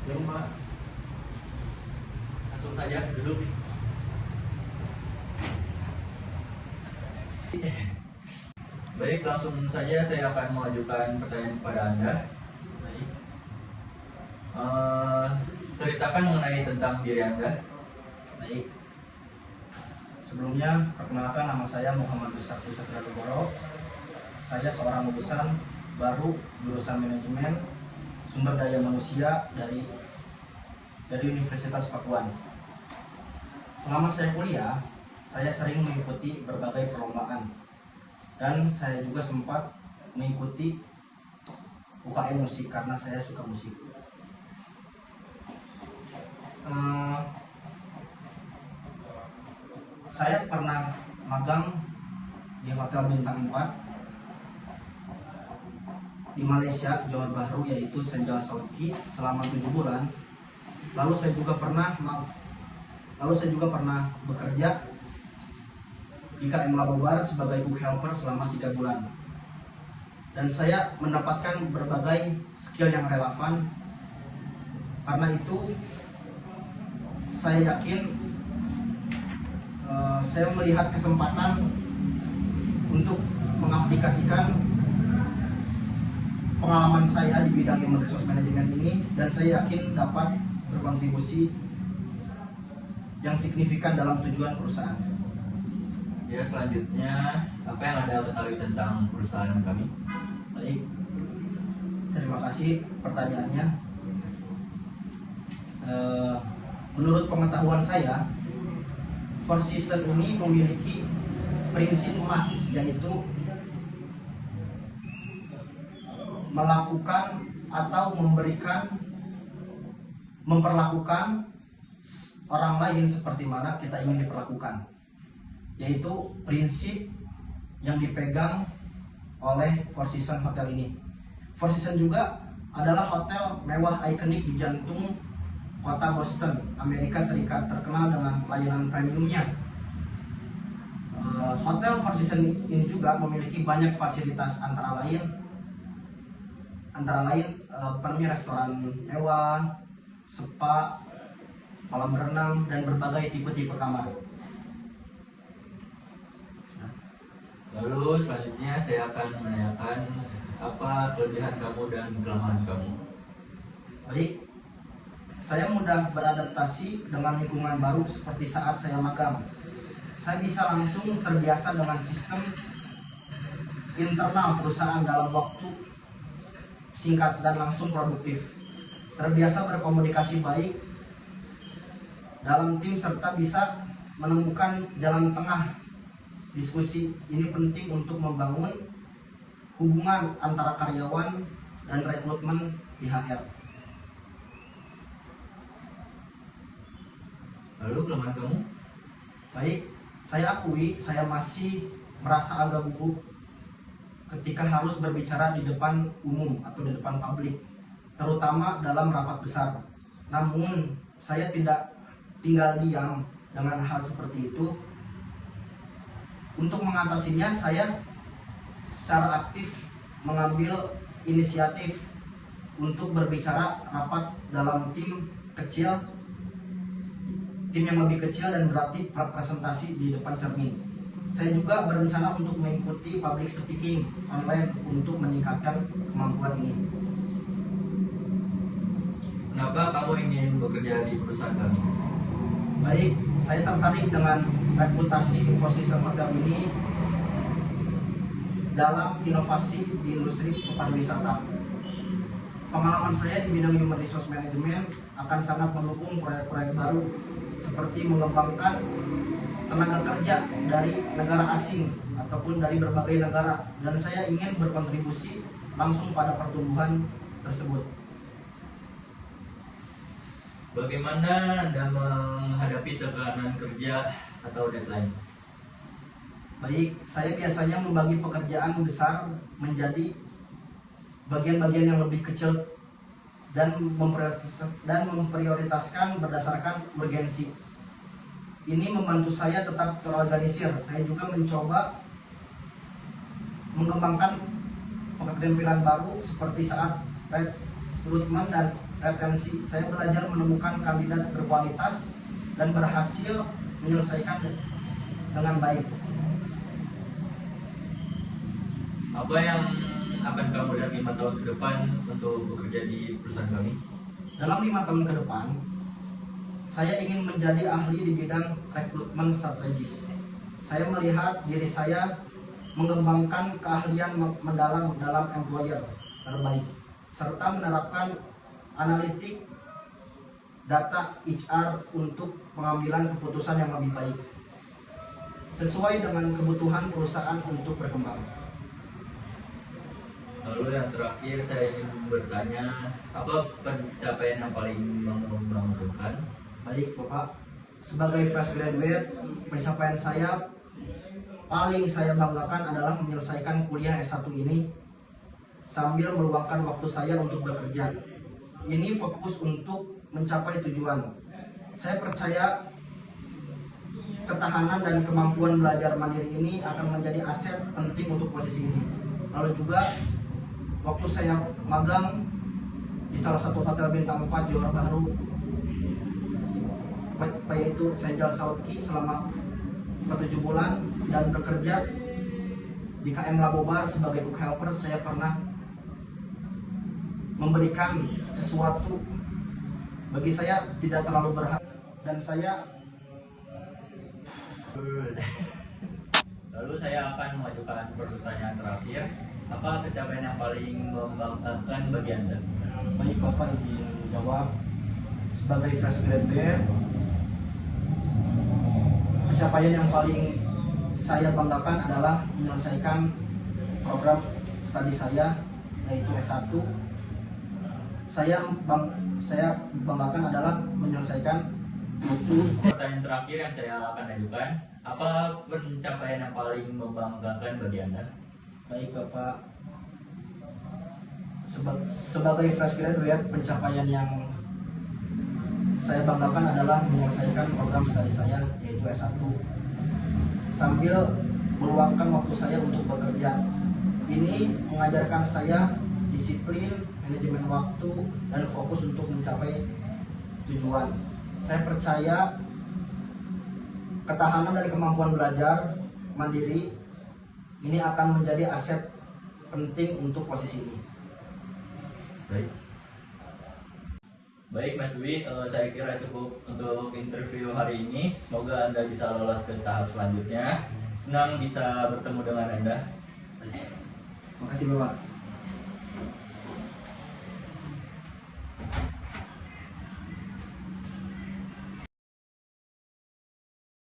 Ya, Mbak. Langsung saja duduk. Baik, langsung saja saya akan mengajukan pertanyaan kepada Anda. Baik. Ceritakan mengenai tentang diri Anda. Baik. Sebelumnya, perkenalkan, nama saya Muhammad Sakti Satrianugoro. Saya seorang lulusan baru jurusan manajemen sumber daya manusia dari Universitas Pakuan. Selama saya kuliah, saya sering mengikuti berbagai perlombaan dan saya juga sempat mengikuti UKM musik karena saya suka musik. Saya pernah magang di Hotel Bintang 4 di Malaysia, Johor Bahru, yaitu Senja Sauki selama 7 bulan. Lalu saya juga pernah bekerja di KM Labobar sebagai book helper selama 3 bulan. Dan saya mendapatkan berbagai skill yang relevan. Karena itu saya yakin saya melihat kesempatan untuk mengaplikasikan pengalaman saya di bidang human resource management ini, dan saya yakin dapat berkontribusi yang signifikan dalam tujuan perusahaan. Ya, selanjutnya apa yang Anda ketahui tentang perusahaan kami? Baik, terima kasih pertanyaannya. Menurut pengetahuan saya, Four Seasons ini memiliki prinsip emas, yaitu melakukan atau memperlakukan orang lain seperti mana kita ingin diperlakukan, yaitu prinsip yang dipegang oleh Four Seasons Hotel ini. Four Seasons juga adalah hotel mewah ikonik di jantung kota Boston, Amerika Serikat, terkenal dengan layanan premiumnya. Hotel Four Seasons ini juga memiliki banyak fasilitas, antara lain restoran mewah, spa, kolam berenang, dan berbagai tipe-tipe kamar. Lalu selanjutnya saya akan menanyakan apa kelebihan kamu dan kelemahan kamu. Baik, saya mudah beradaptasi dengan lingkungan baru seperti saat saya magang. Saya bisa langsung terbiasa dengan sistem internal perusahaan dalam waktu singkat dan langsung produktif. Terbiasa berkomunikasi baik dalam tim serta bisa menemukan jalan tengah diskusi. Ini penting untuk membangun hubungan antara karyawan dan rekrutmen di HR. Lalu kelemahan kamu? Baik, saya akui saya masih merasa agak gugup ketika harus berbicara di depan umum atau di depan publik, terutama dalam rapat besar. Namun, saya tidak tinggal diam dengan hal seperti itu. Untuk mengatasinya, saya secara aktif mengambil inisiatif untuk berbicara rapat dalam tim yang lebih kecil dan berarti presentasi di depan cermin. Saya juga berencana untuk mengikuti public speaking online untuk meningkatkan kemampuan ini. Kenapa kamu ingin bekerja di perusahaan kami? Baik, saya tertarik dengan reputasi Four Seasons Hotel ini dalam inovasi di industri pariwisata. Pengalaman saya di bidang human resource management akan sangat mendukung proyek-proyek baru seperti mengembangkan tenaga kerja dari negara asing ataupun dari berbagai negara, dan saya ingin berkontribusi langsung pada pertumbuhan tersebut. Bagaimana Anda menghadapi tekanan kerja atau deadline? Baik, saya biasanya membagi pekerjaan besar menjadi bagian-bagian yang lebih kecil dan memprioritaskan berdasarkan urgensi. Ini membantu saya tetap terorganisir. Saya juga mencoba mengembangkan keterampilan baru seperti saat rekrutmen dan retensi. Saya belajar menemukan kandidat berkualitas dan berhasil menyelesaikan dengan baik. Apa yang akan kamu lihat 5 tahun ke depan untuk bekerja di perusahaan kami? Dalam 5 tahun ke depan, saya ingin menjadi ahli di bidang rekrutmen strategis. Saya melihat diri saya mengembangkan keahlian mendalam dalam employer terbaik, serta menerapkan analitik data HR untuk pengambilan keputusan yang lebih baik, sesuai dengan kebutuhan perusahaan untuk berkembang. Lalu yang terakhir saya ingin bertanya, apa pencapaian yang paling membanggakan? Baik Bapak, sebagai fresh graduate, pencapaian saya paling saya banggakan adalah menyelesaikan kuliah S1 ini sambil meluangkan waktu saya untuk bekerja. Ini fokus untuk mencapai tujuan. Saya percaya ketahanan dan kemampuan belajar mandiri ini akan menjadi aset penting untuk posisi ini. Lalu juga waktu saya magang di salah satu hotel bintang 4 Johor Bahru, yaitu Sejal Saudki selama 7 bulan, dan bekerja di KM Labobar sebagai cook helper, saya pernah memberikan sesuatu bagi saya tidak terlalu berharga, dan saya Lalu saya akan mengajukan pertanyaan terakhir. Apa pencapaian yang paling membanggakan bagi Anda? baik Bapak izin jawab. Sebagai fresh graduate, pencapaian yang paling saya banggakan adalah menyelesaikan program studi saya, yaitu S1. Saya banggakan adalah menyelesaikan Pertanyaan terakhir yang saya akan ajukan, apa pencapaian yang paling membanggakan bagi Anda? baik Bapak. Sebagai fresh graduate, pencapaian yang saya banggakan adalah menyelesaikan program studi saya, yaitu S1, sambil meluangkan waktu saya untuk bekerja. Ini mengajarkan saya disiplin, manajemen waktu, dan fokus untuk mencapai tujuan. Saya percaya ketahanan dan kemampuan belajar mandiri ini akan menjadi aset penting untuk posisi ini. Baik Mas Dwi, saya kira cukup untuk interview hari ini. Semoga Anda bisa lolos ke tahap selanjutnya. Senang bisa bertemu dengan Anda. Terima kasih Bapak.